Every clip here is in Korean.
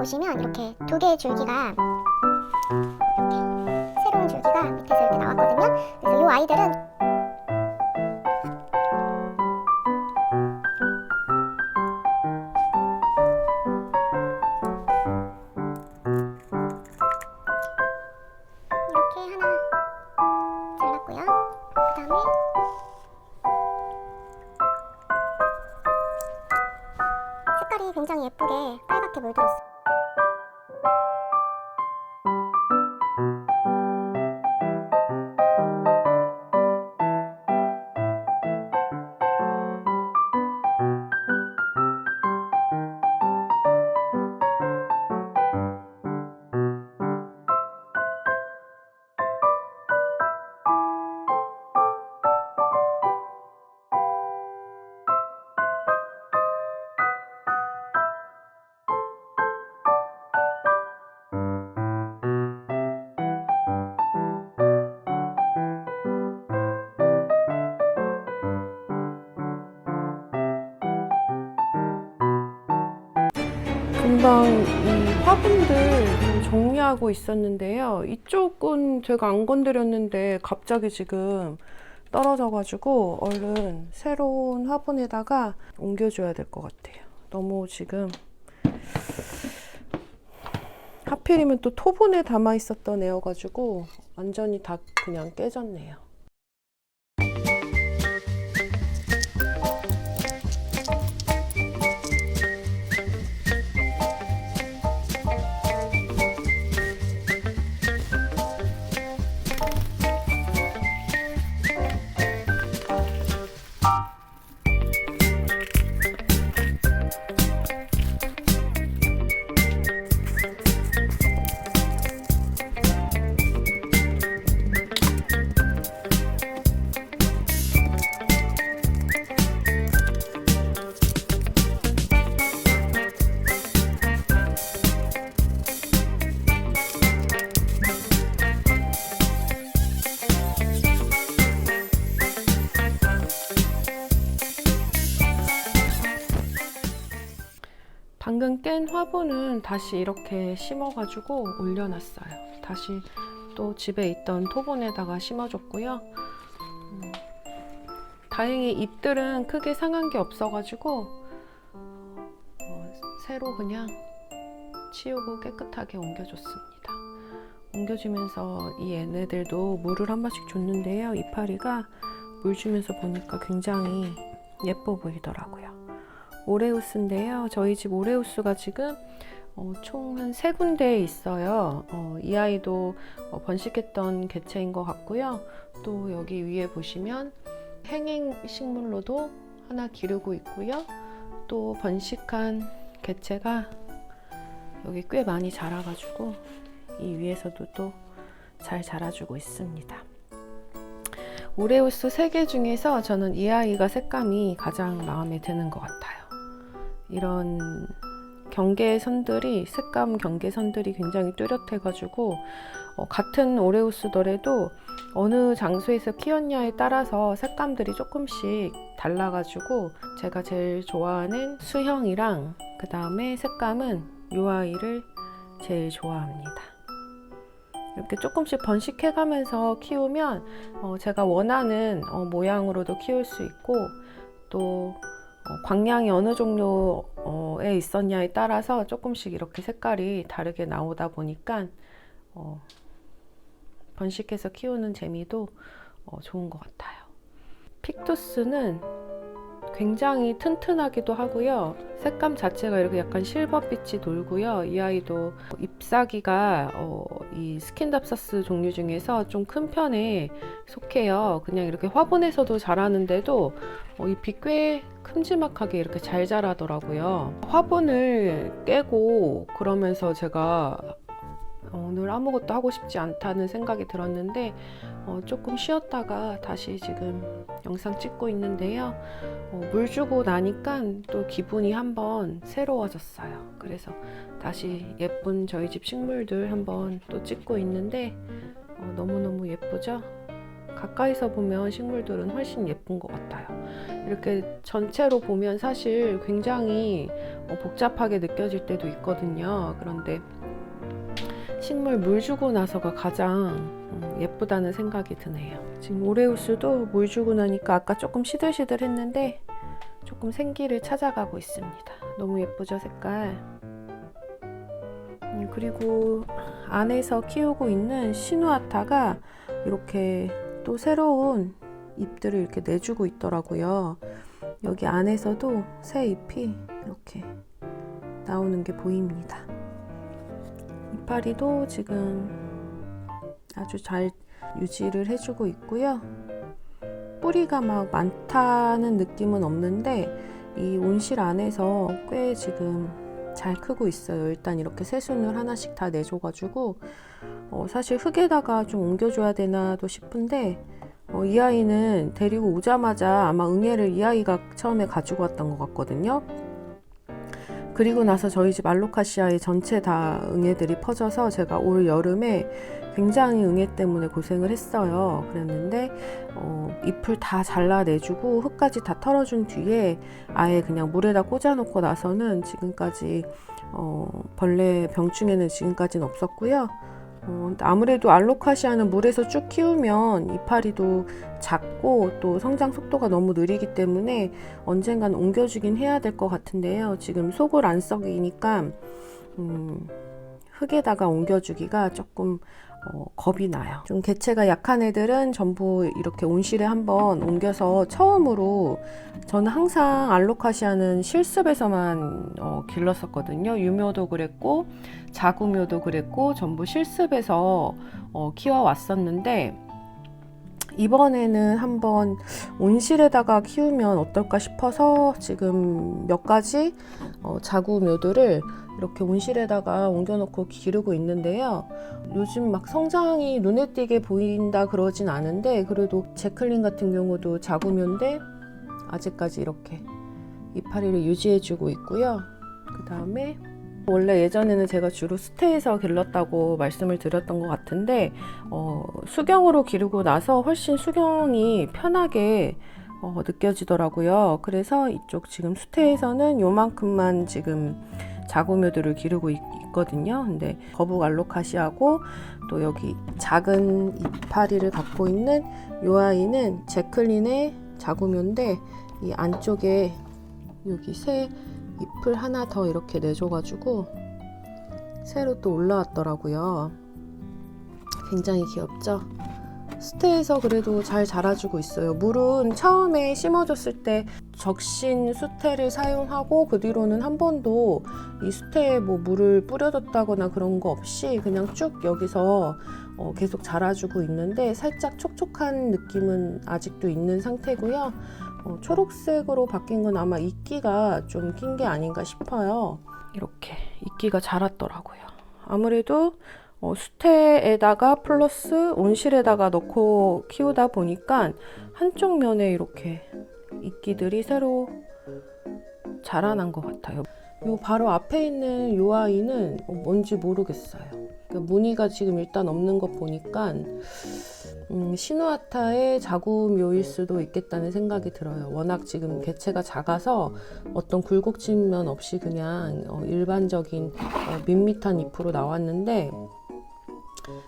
보시면 이렇게 두 개의 줄기가 이렇게 새로운 줄기가 밑에서 이렇게 나왔거든요. 그래서 이 아이들은 이렇게 하나 잘랐고요. 그 다음에 색깔이 굉장히 예쁘게 빨갛게 물들었어요. 금방 이 화분들 좀 정리하고 있었는데요. 이쪽은 제가 안 건드렸는데 갑자기 지금 떨어져가지고 얼른 새로운 화분에다가 옮겨줘야 될 것 같아요. 너무 지금 하필이면 또 토분에 담아 있었던 애여가지고 완전히 다 그냥 깨졌네요. 방금 깬 화분은 다시 이렇게 심어가지고 올려놨어요. 다시 또 집에 있던 토분에다가 심어줬고요. 다행히 잎들은 크게 상한 게 없어가지고 새로 그냥 치우고 깨끗하게 옮겨줬습니다. 옮겨주면서 이 얘네들도 물을 한 번씩 줬는데요. 이파리가 물 주면서 보니까 굉장히 예뻐 보이더라고요. 오레우스인데요. 저희 집 오레우스가 지금 총 한 3군데에 있어요. 이 아이도 번식했던 개체인 것 같고요. 또 여기 위에 보시면 행행 식물로도 하나 기르고 있고요. 또 번식한 개체가 여기 꽤 많이 자라가지고 이 위에서도 또 잘 자라주고 있습니다. 오레우스 3개 중에서 저는 이 아이가 색감이 가장 마음에 드는 것 같아요. 이런 경계선들이, 색감 경계선들이 굉장히 뚜렷해가지고 같은 오레우스더라도 어느 장소에서 키웠냐에 따라서 색감들이 조금씩 달라가지고 제가 제일 좋아하는 수형이랑 그 다음에 색감은 이 아이를 제일 좋아합니다. 이렇게 조금씩 번식해가면서 키우면 제가 원하는 모양으로도 키울 수 있고 또 광량이 어느 종류에 있었냐에 따라서 조금씩 이렇게 색깔이 다르게 나오다 보니까 번식해서 키우는 재미도 좋은 것 같아요. 픽투스는 굉장히 튼튼하기도 하고요. 색감 자체가 이렇게 약간 실버빛이 돌고요. 이 아이도 잎사귀가 이 스킨답사스 종류 중에서 좀 큰 편에 속해요. 그냥 이렇게 화분에서도 자라는데도 잎이 꽤 큼지막하게 이렇게 잘 자라더라고요. 화분을 깨고 그러면서 제가 오늘 아무것도 하고 싶지 않다는 생각이 들었는데 조금 쉬었다가 다시 지금 영상 찍고 있는데요. 물 주고 나니까 또 기분이 한번 새로워졌어요. 그래서 다시 예쁜 저희 집 식물들 한번 또 찍고 있는데 너무너무 예쁘죠? 가까이서 보면 식물들은 훨씬 예쁜 것 같아요. 이렇게 전체로 보면 사실 굉장히 복잡하게 느껴질 때도 있거든요. 그런데 식물 물 주고 나서가 가장 예쁘다는 생각이 드네요. 지금 오레우스도 물 주고 나니까 아까 조금 시들시들 했는데 조금 생기를 찾아가고 있습니다. 너무 예쁘죠, 색깔? 그리고 안에서 키우고 있는 시누아타가 이렇게 또 새로운 잎들을 이렇게 내주고 있더라고요. 여기 안에서도 새 잎이 이렇게 나오는 게 보입니다. 이파리도 지금 아주 잘 유지를 해주고 있고요. 뿌리가 막 많다는 느낌은 없는데 이 온실 안에서 꽤 지금 잘 크고 있어요. 일단 이렇게 새순을 하나씩 다 내줘가지고 사실 흙에다가 좀 옮겨줘야 되나도 싶은데 이 아이는 데리고 오자마자 아마 응애를 이 아이가 처음에 가지고 왔던 것 같거든요. 그리고 나서 저희 집 알로카시아에 전체 다 응애들이 퍼져서 제가 올 여름에 굉장히 응애 때문에 고생을 했어요. 그랬는데 잎을 다 잘라내주고 흙까지 다 털어준 뒤에 아예 그냥 물에다 꽂아놓고 나서는 지금까지 벌레 병충해는 지금까지는 없었고요. 아무래도 알로카시아는 물에서 쭉 키우면 이파리도 작고 또 성장 속도가 너무 느리기 때문에 언젠간 옮겨주긴 해야 될 것 같은데요. 지금 속을 안 썩이니까 흙에다가 옮겨주기가 조금 겁이 나요. 좀 개체가 약한 애들은 전부 이렇게 온실에 한번 옮겨서 처음으로, 저는 항상 알로카시아는 실습에서만 길렀었거든요. 유묘도 그랬고 자구묘도 그랬고 전부 실습에서 키워왔었는데 이번에는 한번 온실에다가 키우면 어떨까 싶어서 지금 몇 가지 자구묘들을 이렇게 온실에다가 옮겨놓고 기르고 있는데요. 요즘 막 성장이 눈에 띄게 보인다 그러진 않은데 그래도 제클린 같은 경우도 자구묘인데 아직까지 이렇게 이파리를 유지해주고 있고요. 그 다음에 원래 예전에는 제가 주로 수태에서 길렀다고 말씀을 드렸던 것 같은데 수경으로 기르고 나서 훨씬 수경이 편하게 느껴지더라고요. 그래서 이쪽 지금 수태에서는 요만큼만 지금 자구묘들을 기르고 있거든요. 근데 거북 알로카시아고 또 여기 작은 이파리를 갖고 있는 요 아이는 제클린의 자구묘인데 이 안쪽에 여기 새 잎을 하나 더 이렇게 내줘가지고 새로 또 올라왔더라고요. 굉장히 귀엽죠? 수태에서 그래도 잘 자라주고 있어요. 물은 처음에 심어줬을 때 적신 수태를 사용하고 그 뒤로는 한 번도 이 수태에 뭐 물을 뿌려줬다거나 그런 거 없이 그냥 쭉 여기서 계속 자라주고 있는데 살짝 촉촉한 느낌은 아직도 있는 상태고요. 초록색으로 바뀐 건 아마 이끼가 좀 낀 게 아닌가 싶어요. 이렇게 이끼가 자랐더라고요. 아무래도 수태에다가 플러스 온실에다가 넣고 키우다 보니까 한쪽 면에 이렇게 이끼들이 새로 자라난 것 같아요. 요 바로 앞에 있는 요 아이는 뭔지 모르겠어요. 그러니까 무늬가 지금 일단 없는 거 보니까 시누아타의 자구묘일 수도 있겠다는 생각이 들어요. 워낙 지금 개체가 작아서 어떤 굴곡진 면 없이 그냥 일반적인 밋밋한 잎으로 나왔는데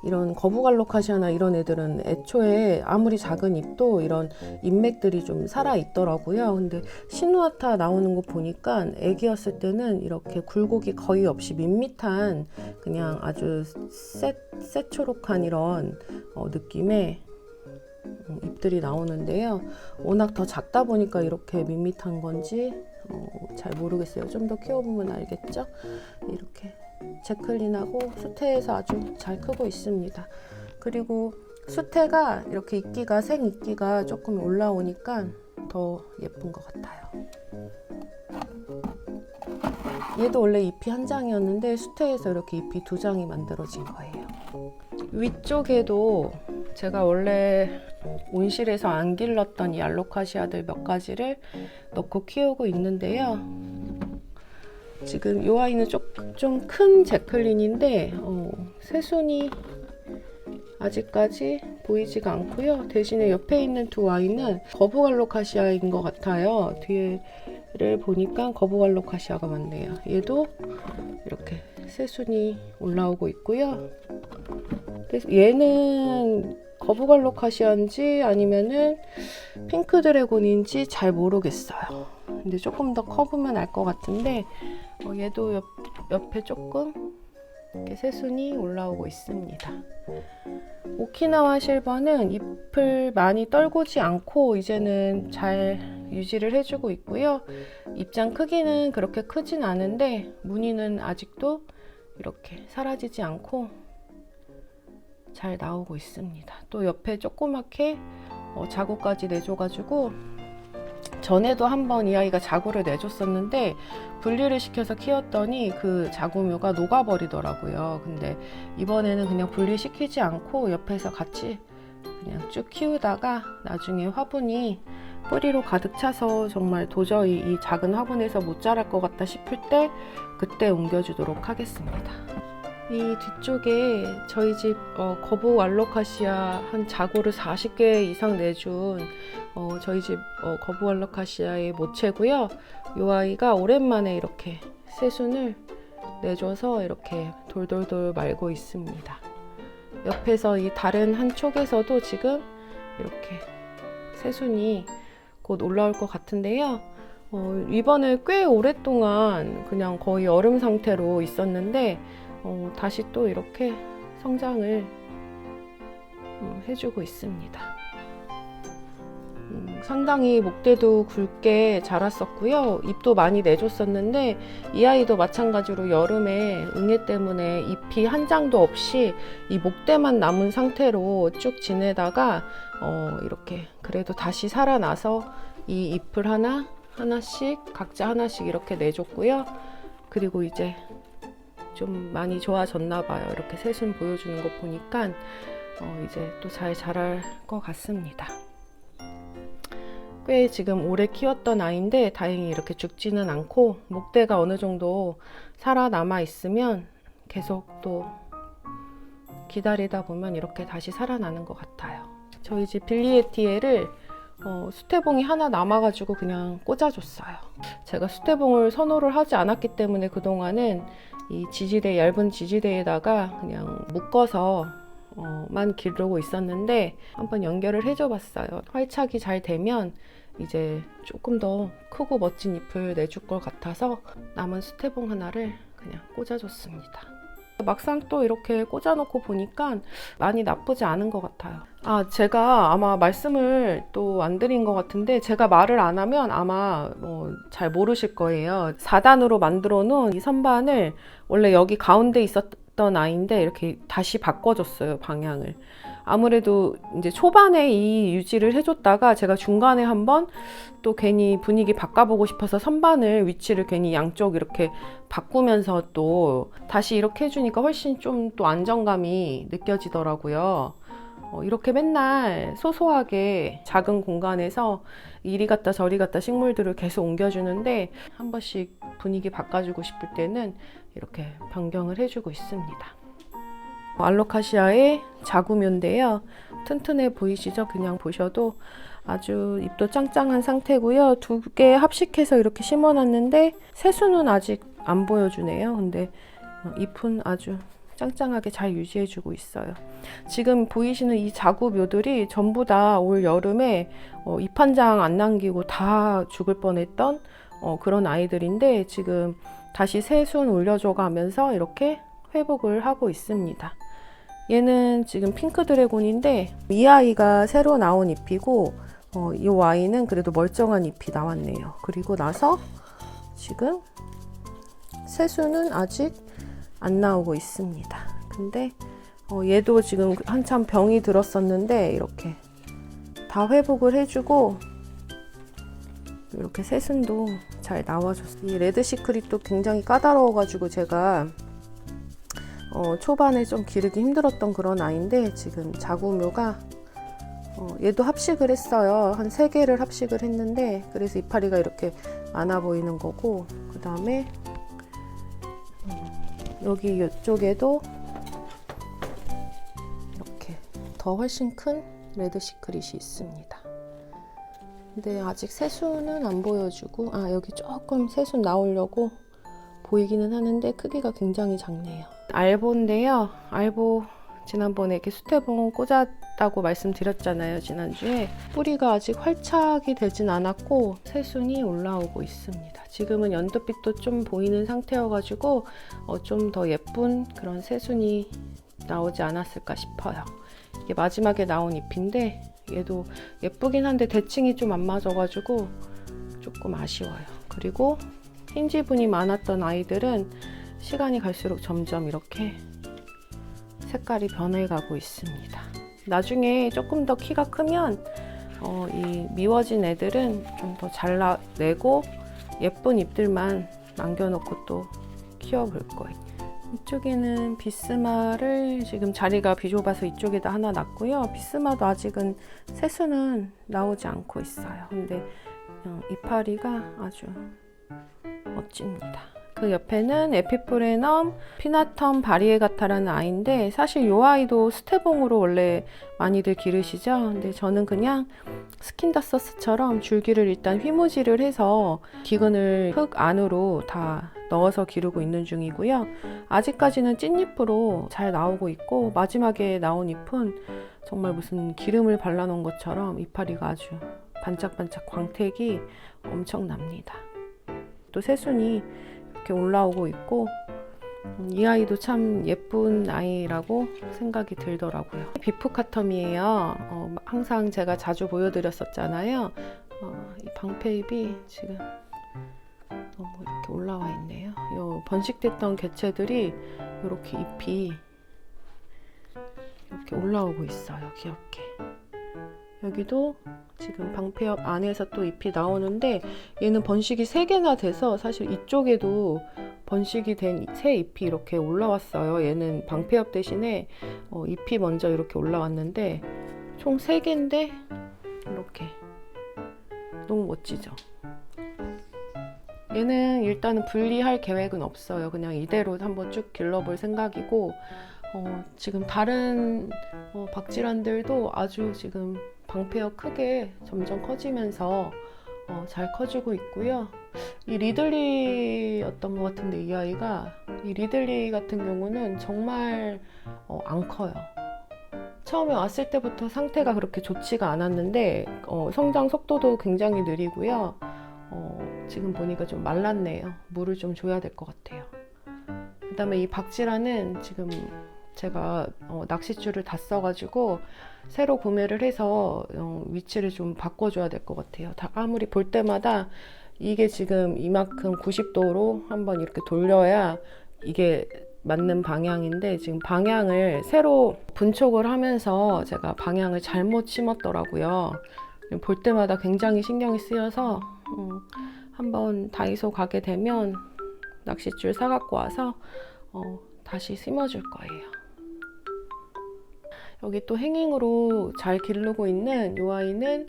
이런 거북알로카시아나 이런 애들은 애초에 아무리 작은 잎도 이런 잎맥들이 좀 살아 있더라고요. 근데 시누아타 나오는 거 보니까 애기였을 때는 이렇게 굴곡이 거의 없이 밋밋한 그냥 아주 새초록한 이런 느낌의 잎들이 나오는데요. 워낙 더 작다 보니까 이렇게 밋밋한 건지 잘 모르겠어요. 좀 더 키워보면 알겠죠? 이렇게 제클린하고 수태에서 아주 잘 크고 있습니다. 그리고 수태가 이렇게 이끼가 생이끼가 조금 올라오니까 더 예쁜 것 같아요. 얘도 원래 잎이 한 장이었는데 수태에서 이렇게 잎이 두 장이 만들어진 거예요. 위쪽에도 제가 원래 온실에서 안 길렀던 이 알로카시아들 몇 가지를 넣고 키우고 있는데요. 지금 이 아이는 좀 큰 제클린인데 새순이 아직까지 보이지가 않고요. 대신에 옆에 있는 두 아이는 거북알로카시아인 것 같아요. 뒤를 보니까 거북알로카시아가 많네요. 얘도 이렇게 새순이 올라오고 있고요. 그래서 얘는 거북알로카시아인지 아니면은 핑크 드래곤인지 잘 모르겠어요. 근데 조금 더 커보면 알 것 같은데 얘도 옆에 조금 이렇게 새순이 올라오고 있습니다. 오키나와 실버는 잎을 많이 떨구지 않고 이제는 잘 유지를 해주고 있고요. 잎장 크기는 그렇게 크진 않은데 무늬는 아직도 이렇게 사라지지 않고 잘 나오고 있습니다. 또 옆에 조그맣게 자구까지 내줘가지고 전에도 한번 이 아이가 자구를 내줬었는데 분리를 시켜서 키웠더니 그 자구묘가 녹아버리더라고요. 근데 이번에는 그냥 분리시키지 않고 옆에서 같이 그냥 쭉 키우다가 나중에 화분이 뿌리로 가득 차서 정말 도저히 이 작은 화분에서 못 자랄 것 같다 싶을 때 그때 옮겨주도록 하겠습니다. 이 뒤쪽에 저희 집 거북 알로카시아 한 자구를 40개 이상 내준 저희 집 거북 알로카시아의 모체고요. 이 아이가 오랜만에 이렇게 새순을 내줘서 이렇게 돌돌돌 말고 있습니다. 옆에서 이 다른 한 촉에서도 지금 이렇게 새순이 곧 올라올 것 같은데요. 이번에 꽤 오랫동안 그냥 거의 얼음 상태로 있었는데 다시 또 이렇게 성장을 해주고 있습니다. 상당히 목대도 굵게 자랐었고요. 잎도 많이 내줬었는데 이 아이도 마찬가지로 여름에 응애 때문에 잎이 한 장도 없이 이 목대만 남은 상태로 쭉 지내다가 이렇게 그래도 다시 살아나서 이 잎을 하나씩 각자 하나씩 이렇게 내줬고요. 그리고 이제 좀 많이 좋아졌나 봐요. 이렇게 새순 보여주는 거 보니까 이제 또 잘 자랄 것 같습니다. 꽤 지금 오래 키웠던 아이인데 다행히 이렇게 죽지는 않고 목대가 어느 정도 살아남아 있으면 계속 또 기다리다 보면 이렇게 다시 살아나는 것 같아요. 저희 집 빌리에티에를 수태봉이 하나 남아가지고 그냥 꽂아줬어요. 제가 수태봉을 선호를 하지 않았기 때문에 그동안은 이 지지대, 얇은 지지대에다가 그냥 묶어서 만 기르고 있었는데 한번 연결을 해줘 봤어요. 활착이 잘 되면 이제 조금 더 크고 멋진 잎을 내줄 것 같아서 남은 수태봉 하나를 그냥 꽂아줬습니다. 막상 또 이렇게 꽂아놓고 보니까 많이 나쁘지 않은 것 같아요. 제가 아마 말씀을 또 안 드린 것 같은데 제가 말을 안 하면 아마 잘 모르실 거예요. 4단으로 만들어 놓은 이 선반을 원래 여기 가운데 있었던 아이인데 이렇게 다시 바꿔줬어요, 방향을. 아무래도 이제 초반에 이 유지를 해줬다가 제가 중간에 한번 또 괜히 분위기 바꿔보고 싶어서 선반을 위치를 괜히 양쪽 이렇게 바꾸면서 또 다시 이렇게 해주니까 훨씬 좀 또 안정감이 느껴지더라고요. 이렇게 맨날 소소하게 작은 공간에서 이리 갔다 저리 갔다 식물들을 계속 옮겨주는데 한 번씩 분위기 바꿔주고 싶을 때는 이렇게 변경을 해주고 있습니다. 알로카시아의 자구묘인데요. 튼튼해 보이시죠? 그냥 보셔도 아주 잎도 짱짱한 상태고요. 두 개 합식해서 이렇게 심어놨는데 새순은 아직 안 보여주네요. 근데 잎은 아주 짱짱하게 잘 유지해주고 있어요. 지금 보이시는 이 자구묘들이 전부 다 올 여름에 잎 한 장 안 남기고 다 죽을 뻔했던 그런 아이들인데 지금 다시 새순 올려줘가면서 이렇게 회복을 하고 있습니다. 얘는 지금 핑크 드래곤인데 이 아이가 새로 나온 잎이고 이 아이는 그래도 멀쩡한 잎이 나왔네요. 그리고 나서 지금 새순은 아직 안 나오고 있습니다. 근데 얘도 지금 한참 병이 들었었는데 이렇게 다 회복을 해주고 이렇게 새순도 잘 나와줬어요. 이 레드 시크릿도 굉장히 까다로워가지고 제가 초반에 좀 기르기 힘들었던 그런 아이인데 지금 자구묘가 얘도 합식을 했어요. 한 3개를 합식을 했는데 그래서 이파리가 이렇게 많아 보이는 거고 그 다음에 여기 이쪽에도 이렇게 더 훨씬 큰 레드 시크릿이 있습니다. 근데 아직 새수는 안 보여주고, 여기 조금 새수 나오려고 보이기는 하는데 크기가 굉장히 작네요. 알보인데요. 알보 지난번에 이렇게 수태봉 꽂았다고 말씀드렸잖아요, 지난주에. 뿌리가 아직 활착이 되진 않았고 새순이 올라오고 있습니다. 지금은 연두빛도 좀 보이는 상태여가지고 좀 더 예쁜 그런 새순이 나오지 않았을까 싶어요. 이게 마지막에 나온 잎인데 얘도 예쁘긴 한데 대칭이 좀 안 맞아가지고 조금 아쉬워요. 그리고 흰 지분이 많았던 아이들은 시간이 갈수록 점점 이렇게 색깔이 변해가고 있습니다. 나중에 조금 더 키가 크면 이 미워진 애들은 좀 더 잘라내고 예쁜 잎들만 남겨놓고 또 키워볼 거예요. 이쪽에는 비스마를 지금 자리가 비좁아서 이쪽에다 하나 놨고요. 비스마도 아직은 새수는 나오지 않고 있어요. 근데 이파리가 아주 멋집니다. 그 옆에는 에피프레넘 피나텀 바리에가타라는 아이인데 사실 이 아이도 스테봉으로 원래 많이들 기르시죠. 근데 저는 그냥 스킨다서스처럼 줄기를 일단 휘무지를 해서 기근을 흙 안으로 다 넣어서 기르고 있는 중이고요. 아직까지는 찐잎으로 잘 나오고 있고 마지막에 나온 잎은 정말 무슨 기름을 발라놓은 것처럼 이파리가 아주 반짝반짝 광택이 엄청납니다. 또 새순이 이렇게 올라오고 있고 이 아이도 참 예쁜 아이라고 생각이 들더라고요. 비프카텀이에요. 항상 제가 자주 보여드렸었잖아요. 이 방패잎이 지금 너무 이렇게 올라와 있네요. 요 번식됐던 개체들이 이렇게 잎이 이렇게 올라오고 있어요. 귀엽게. 여기도 지금 방패엽 안에서 또 잎이 나오는데 얘는 번식이 3개나 돼서 사실 이쪽에도 번식이 된 새 잎이 이렇게 올라왔어요. 얘는 방패엽 대신에 잎이 먼저 이렇게 올라왔는데 총 3개인데 이렇게 너무 멋지죠. 얘는 일단은 분리할 계획은 없어요. 그냥 이대로 한번 쭉 길러볼 생각이고 지금 다른 박질환들도 아주 지금 방패엽 크게 점점 커지면서 잘 커지고 있고요. 이 리들리였던 것 같은데 이 아이가 이 리들리 같은 경우는 정말 안 커요. 처음에 왔을 때부터 상태가 그렇게 좋지가 않았는데 성장 속도도 굉장히 느리고요. 지금 보니까 좀 말랐네요. 물을 좀 줘야 될 것 같아요. 그 다음에 이 박질환은 지금 제가 낚싯줄을 다 써가지고 새로 구매를 해서 위치를 좀 바꿔줘야 될 것 같아요. 아무리 볼 때마다 이게 지금 이만큼 90도로 한번 이렇게 돌려야 이게 맞는 방향인데 지금 방향을 새로 분촉을 하면서 제가 방향을 잘못 심었더라고요. 볼 때마다 굉장히 신경이 쓰여서 한번 다이소 가게 되면 낚싯줄 사갖고 와서 다시 심어줄 거예요. 여기 또 행잉으로 잘 기르고 있는 이 아이는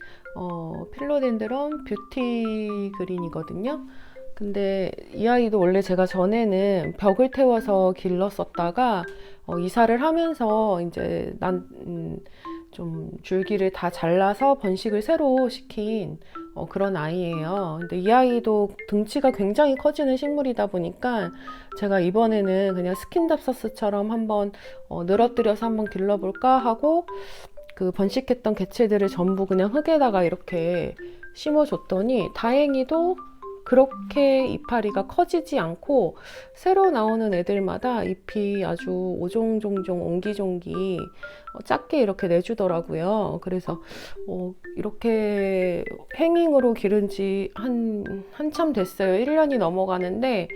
필로덴드론 뷰티 그린이거든요. 근데 이 아이도 원래 제가 전에는 벽을 태워서 길렀었다가 이사를 하면서 이제 좀 줄기를 다 잘라서 번식을 새로 시킨 그런 아이예요. 근데 이 아이도 등치가 굉장히 커지는 식물이다 보니까 제가 이번에는 그냥 스킨답서스처럼 한번 늘어뜨려서 한번 길러볼까 하고 그 번식했던 개체들을 전부 그냥 흙에다가 이렇게 심어줬더니 다행히도 그렇게 이파리가 커지지 않고 새로 나오는 애들마다 잎이 아주 오종종종 옹기종기 작게 이렇게 내주더라고요. 그래서 이렇게 행잉으로 기른 지 한참 됐어요. 1년이 넘어가는데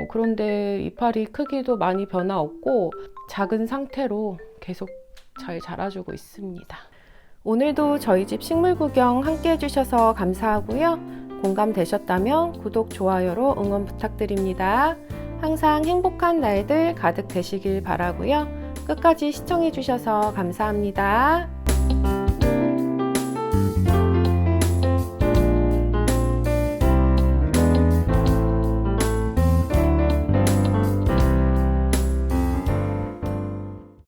그런데 이파리 크기도 많이 변화 없고 작은 상태로 계속 잘 자라주고 있습니다. 오늘도 저희 집 식물 구경 함께 해주셔서 감사하고요. 공감되셨다면 구독, 좋아요로 응원 부탁드립니다. 항상 행복한 날들 가득 되시길 바라고요. 끝까지 시청해주셔서 감사합니다.